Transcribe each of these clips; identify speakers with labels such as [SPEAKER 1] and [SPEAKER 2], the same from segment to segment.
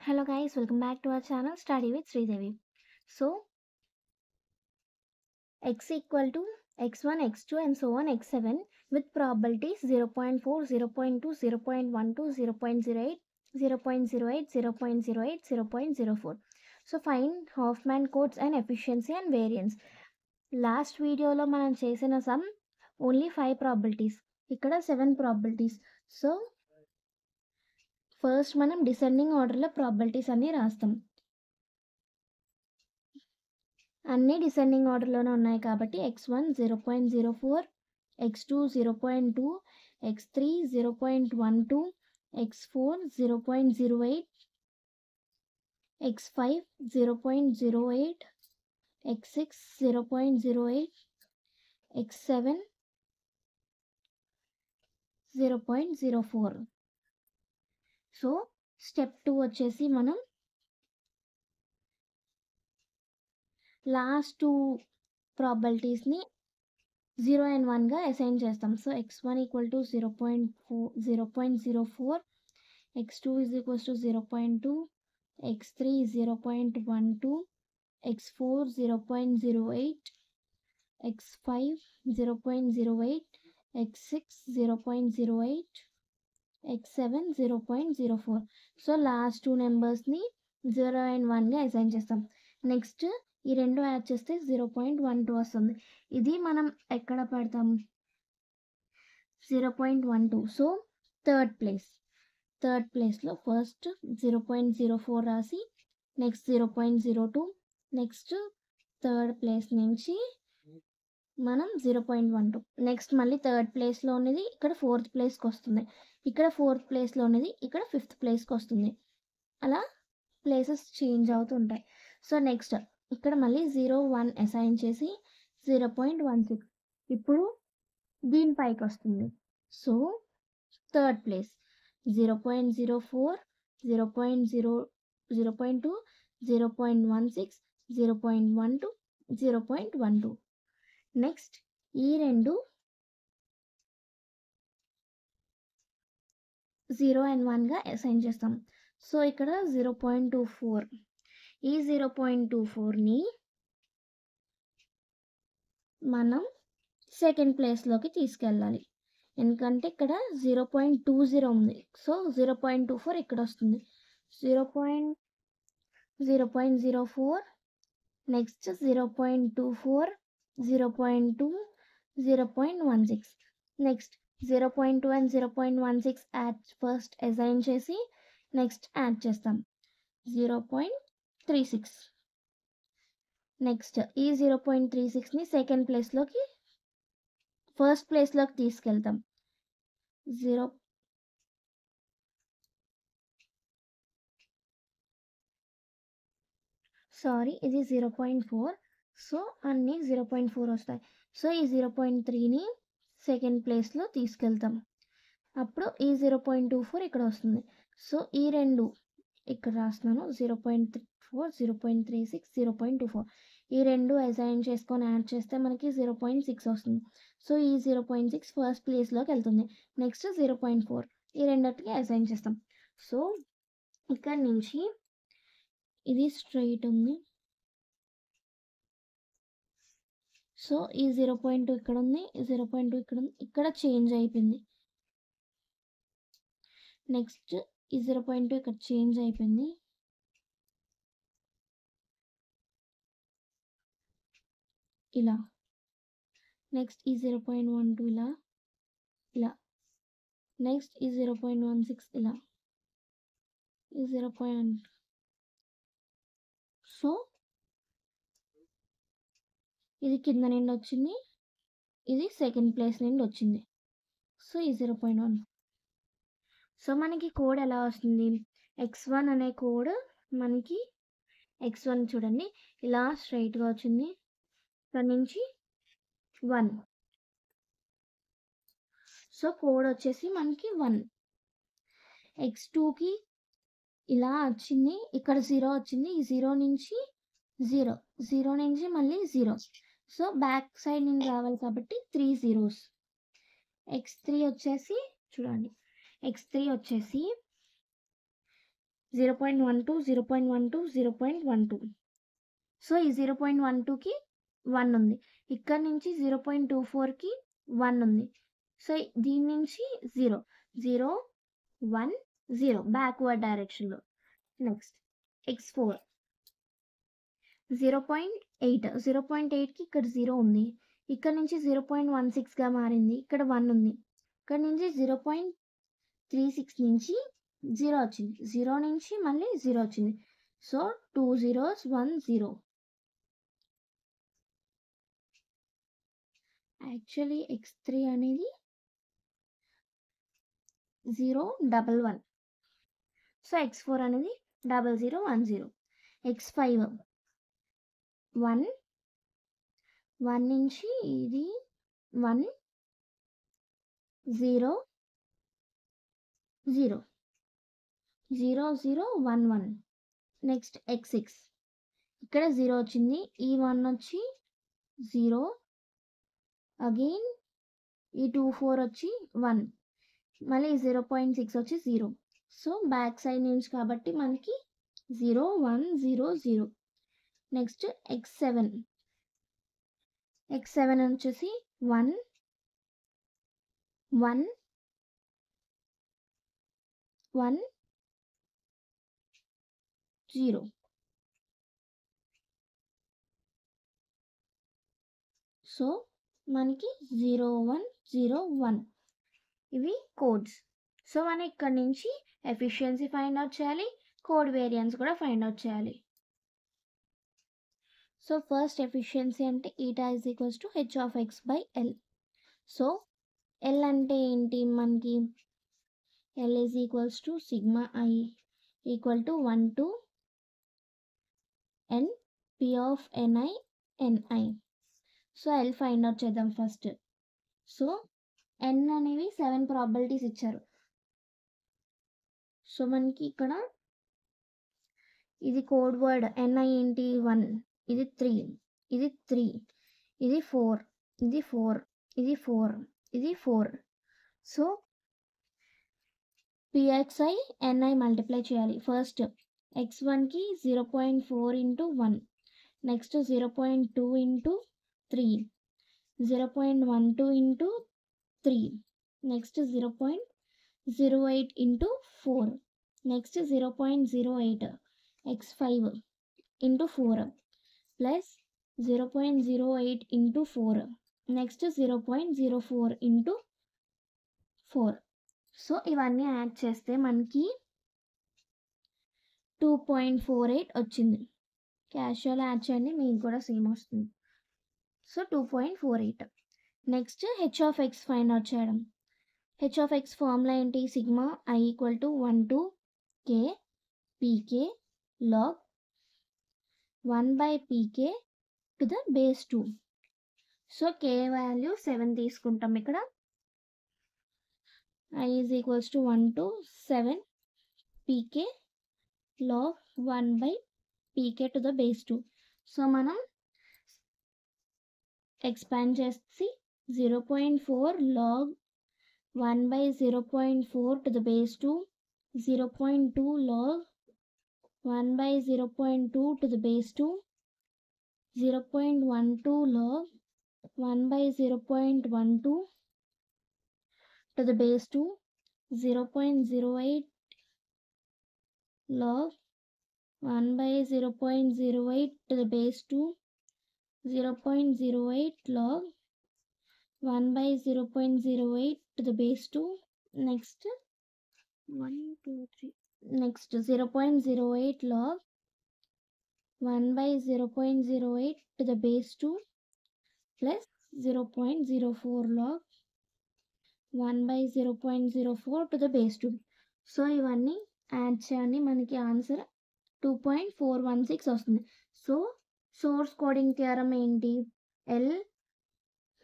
[SPEAKER 1] Hello guys, welcome back to our channel Study with Sridevi. So x equal to x1, x2 and so on x7 with probabilities 0.4, 0.2, 0.12, 0.08, 0.08, 0.08, 0.04. So find Hoffman codes and efficiency and variance. Last video lo manam chesina sum only 5 probabilities. Ikkada 7 probabilities. So first మనం descending ఆర్డర్లో probabilities అన్ని రాస్తాం. అన్నీ descending ఆర్డర్లోనే ఉన్నాయి కాబట్టి x1 0.04, x2 0.2, x3 0.12, x4 0.08, x5 0.08, x6 0.08, x7 0.04. So step 2 వచ్చేసి మనం last 2 ప్రాబబిలిటీస్ని 0 and 1 గా అసైన్ చేస్తాం. So x1 equal to 0.04, x2 is equals to 0.2, x3 0.12, x4 0.08, x5 0.08, x6 0.08, x7 0.04. So last 2 నెంబర్స్ని 0 and 1 గా అసైన్ చేస్తాం. నెక్స్ట్ ఈ రెండు యాడ్ చేస్తే 0.12 వస్తుంది. ఇది మనం ఎక్కడ పెడతాం? 0.12. సో థర్డ్ ప్లేస్లో ఫస్ట్ 0.04 రాసి నెక్స్ట్ 0.02, నెక్స్ట్ థర్డ్ ప్లేస్ నుంచి మనం 0.12, నెక్స్ట్ మళ్ళీ థర్డ్ ప్లేస్లో ఉన్నది ఇక్కడ ఫోర్త్ ప్లేస్కి వస్తుంది, ఇక్కడ ఫోర్త్ ప్లేస్లో ఉన్నది ఇక్కడ ఫిఫ్త్ ప్లేస్కి వస్తుంది. అలా ప్లేసెస్ చేంజ్ అవుతుంటాయి. సో నెక్స్ట్ ఇక్కడ మళ్ళీ 0.1 అసైన్ చేసి 0.16 ఇప్పుడు దీనిపైకి వస్తుంది. So third place 0.04, 0.2, 0.16, 0.12, 0.12. నెక్స్ట్ ఈ రెండు 0 and 1 గా అసైన్ చేస్తాం. సో ఇక్కడ 0.24, ఈ 0.24ని మనం సెకండ్ ప్లేస్లోకి తీసుకెళ్ళాలి, ఎందుకంటే ఇక్కడ 0.20 ఉంది. సో 0.24 ఇక్కడ వస్తుంది. 0.04, next 0.24, 0.2, 0.16. Next 0.2 and 0.16 add first assign చేసి నెక్స్ట్ యాడ్ చేస్తాం 0.36. నెక్స్ట్ ఈ 0.36ని సెకండ్ ప్లేస్లోకి ఫస్ట్ ప్లేస్లోకి తీసుకెళ్తాం. ఇది 0.4. సో అన్నీ 0.4 వస్తాయి. సో ఈ 0.3ని సెకండ్ ప్లేస్లో తీసుకెళ్తాం. అప్పుడు ఈ 0.24 ఇక్కడ వస్తుంది. సో ఈ రెండు ఇక్కడ రాస్తున్నాను 0.34, 0.36, 0.24. ఈ రెండు అసైన్ చేసుకొని యాడ్ చేస్తే మనకి 0.6 వస్తుంది. సో ఈ 0.6 ఫస్ట్ ప్లేస్లోకి వెళ్తుంది. నెక్స్ట్ 0.4 ఈ రెండింటికి అసైన్ చేస్తాం. సో ఇక్కడ నుంచి ఇది స్ట్రైట్ ఉంది. సో ఈ 0.2 ఇక్కడ ఉంది, 0.2 ఇక్కడ ఉంది, ఇక్కడ చేంజ్ అయిపోయింది. నెక్స్ట్ ఈ 0.2 ఇక్కడ చేంజ్ అయిపోయింది. ఇలా నెక్స్ట్ ఈ 0.12 ఇలా నెక్స్ట్ ఈ 0.16 ఇలా ఈ 0. సో ఇది కింద నుండి వచ్చింది, ఇది సెకండ్ ప్లేస్ నుండి వచ్చింది. సో ఈ 0.1. సో మనకి కోడ్ ఎలా వస్తుంది? x1 అనే కోడ్ మనకి x1 చూడండి ఇలా స్ట్రైట్గా వచ్చింది, ఇక్కడ నుంచి 1. సో కోడ్ వచ్చేసి మనకి 1. x2కి ఇలా వచ్చింది, ఇక్కడ 0 వచ్చింది, ఈ 0 నుంచి 0 నుంచి మళ్ళీ 0. సో బ్యాక్ సైడ్ నుండి రావాలి కాబట్టి 3 zeros. x3 వచ్చేసి చూడండి, x3 వచ్చేసి 0.12, 0.12, 0.12. సో ఈ 0.12కి 1 ఉంది. ఇక్కడ నుంచి 0.24కి 1 ఉంది. సో దీని నుంచి 0, 0, 1, 0 బ్యాక్వర్డ్ డైరెక్షన్లో. నెక్స్ట్ x4 0.8, 0.8కి ఇక్కడ 0 ఉంది. ఇక్కడ నుంచి 0.16గా మారింది. ఇక్కడ 1 ఉంది. ఇక్కడ నుంచి 0.36 నుంచి 0 వచ్చింది. 0 నుంచి మళ్ళీ 0 వచ్చింది. So 2 zeros 1 0. యాక్చువల్లీ x3 అనేది 011. సో x4 అనేది 0010. x5 1 నుంచి ఇది 1 0 0 0 0 1 1. నెక్స్ట్ x6 ఇక్కడ 0 వచ్చింది. ఈ 1 వచ్చి 0, అగైన్ ఈ 2 4 వచ్చి 1, మళ్ళీ 0.6 వచ్చి 0. సో బ్యాక్ సైడ్ నుంచి కాబట్టి మనకి 0 1 0 0. నెక్స్ట్ x7 వచ్చేసి 1 1 1 0. సో మనకి 0 1 0 1 ఇవి కోడ్స్. సో మనం ఇక్కడ నుంచి ఎఫిషియన్సీ ఫైండ్ అవుట్ చేయాలి, కోడ్ వేరియన్స్ కూడా ఫైండ్ అవుట్ చేయాలి. సో ఫస్ట్ ఎఫిషియన్సీ అంటే eta is equals to H of X by L. So L అంటే ఏంటి మనకి? L is equals to sigma I equal to 1 to n p of ni ni. So L find out చేద్దాం first. So n అనేవి 7 probabilities ఇచ్చారు. So మనకి ఇక్కడ ఇది code word ni ఏంటి? 1, ఇది 3, ఇది 3, ఇది 4, ఇది 4, ఇది 4, ఇది 4. సో pxi ni మల్టిప్లై చేయాలి. ఫస్ట్ x1కి 0.4 into 1, next 0.2 into 3, 0.12 into 3, next 0.08 into 4, next 0.08 x5 into 4 plus 0.08 into 4, next 0.04 into 4. So ఇవన్నీ యాడ్ చేస్తే మనకి 2.48 వచ్చింది. క్యాషువల్ యాడ్ చేయండి, మీకు కూడా సేమ్ వస్తుంది. So 2.48. Next H of X find out చేయడం. హెచ్ ఆఫ్ ఎక్స్ ఫార్ములా ఏంటి? Sigma I equal to 1 to k pk log 1 by pk to the base 2. So k value 7 తీసుకుంటాం ఇక్కడ. I is equals to 1 to 7 pk log 1 by pk to the base 2. So మనం expand చేసి 0.4 log 1 by 0.4 to the base 2, 0.2 log 1 by 0.2 to the base 2, 0.12 log 1 by 0.12 to the base 2, 0.08 log 1 by 0.08 to the base 2, 0.08 log 1 by 0.08 to the base 2, next 1 2 3, next 0.08 log 1 by 0.08 to the base 2 plus 0.04 log 1 by 0.04 to the base 2. So ఇవన్నీ add చేయండి, మనకి answer 2.416 వస్తుంది. So source coding theorem ఏంటి? L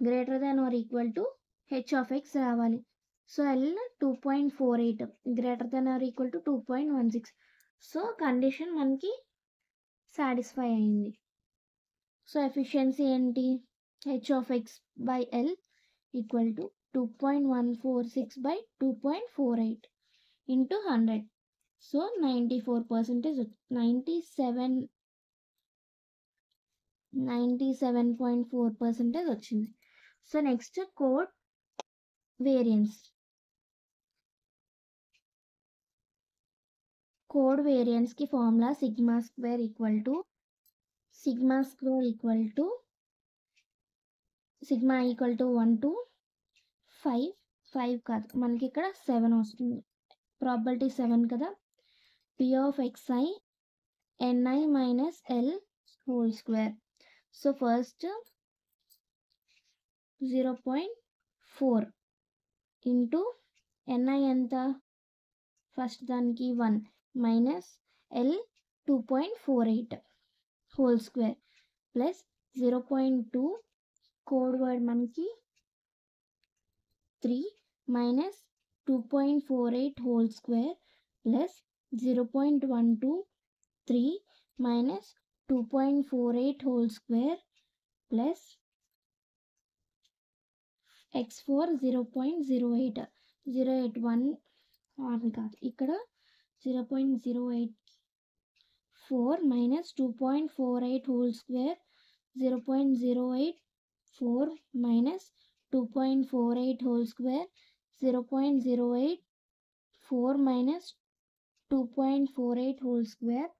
[SPEAKER 1] greater than or equal to H of X రావాలి. So L 2.48 greater than or equal to 2.16. So condition మనకి satisfy అయింది. So efficiency ఏంటి? H of X by L equal to 2.146 by 2.48 into 100. So 94%, 97.4% వచ్చింది. So next code variance. Code వేరియన్స్కి formula sigma square equal to sigma equal to 1 to 5 కాదు, మనకి ఇక్కడ 7 వస్తుంది. Probability 7 కదా. P of xi ni minus l whole square. So first 0.4 into ni ఎంత, first దానికి 1 minus l 2.48 whole square plus 0.2 code word మనకి 3 minus 2.48 whole square plus 0.123 minus 2.48 whole square plus x4 0.08 కాదు, ఇక్కడ 0.084 minus 2.48 whole square 0.084 minus 2.48 whole square 0.084 minus 2.48 whole square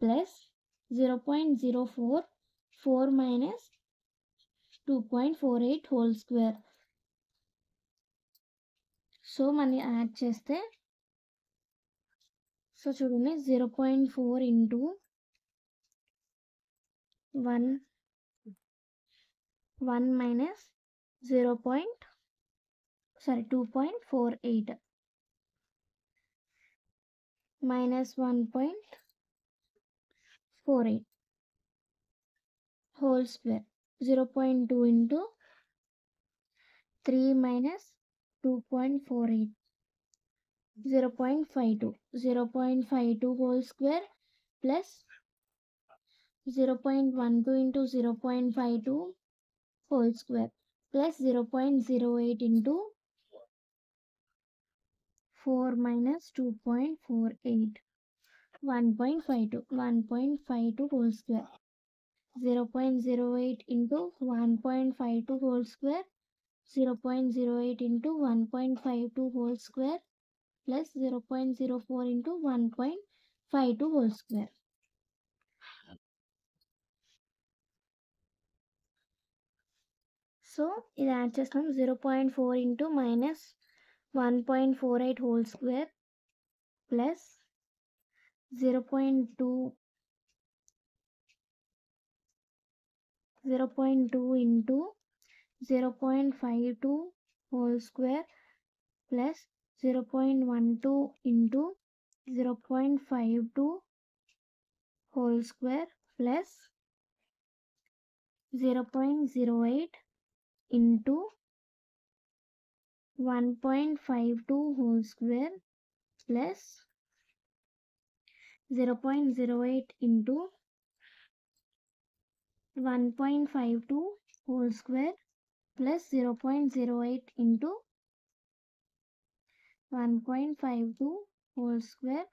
[SPEAKER 1] plus 0.044 minus 2.48 whole square. So మనం add చేస్తే, so చూడండి 0.4 into 1 minus 2.48 minus 1.48 whole square 0.2 into 3 minus 2.48 0.52 whole square plus 0.12 into 0.52 whole square plus 0.08 into 4 minus 2.48 1.52 whole square 0.08 into 1.52 whole square 0.08 into 1.52 whole square plus 0.04 into 1.52 whole square. So ఇది add చేస్తాం. 0.4 into minus 1.48 whole square plus 0.2 into 0.52 whole square plus 0.12 into 0.52 whole square plus 0.08 into 1.52 whole square plus 0.08 into 1.52 whole square plus 0.08 into 1.52 whole square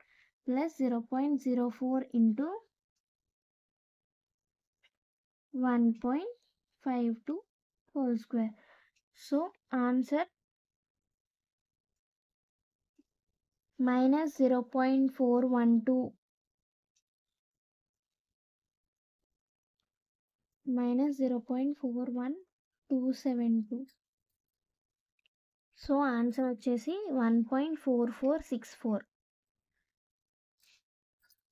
[SPEAKER 1] plus 0.04 into 1.52 whole square. So answer minus 0.412 minus 0.41272. So answer వచ్చేసి 1.4464.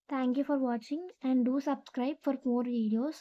[SPEAKER 1] Thank you for watching and do subscribe for more videos.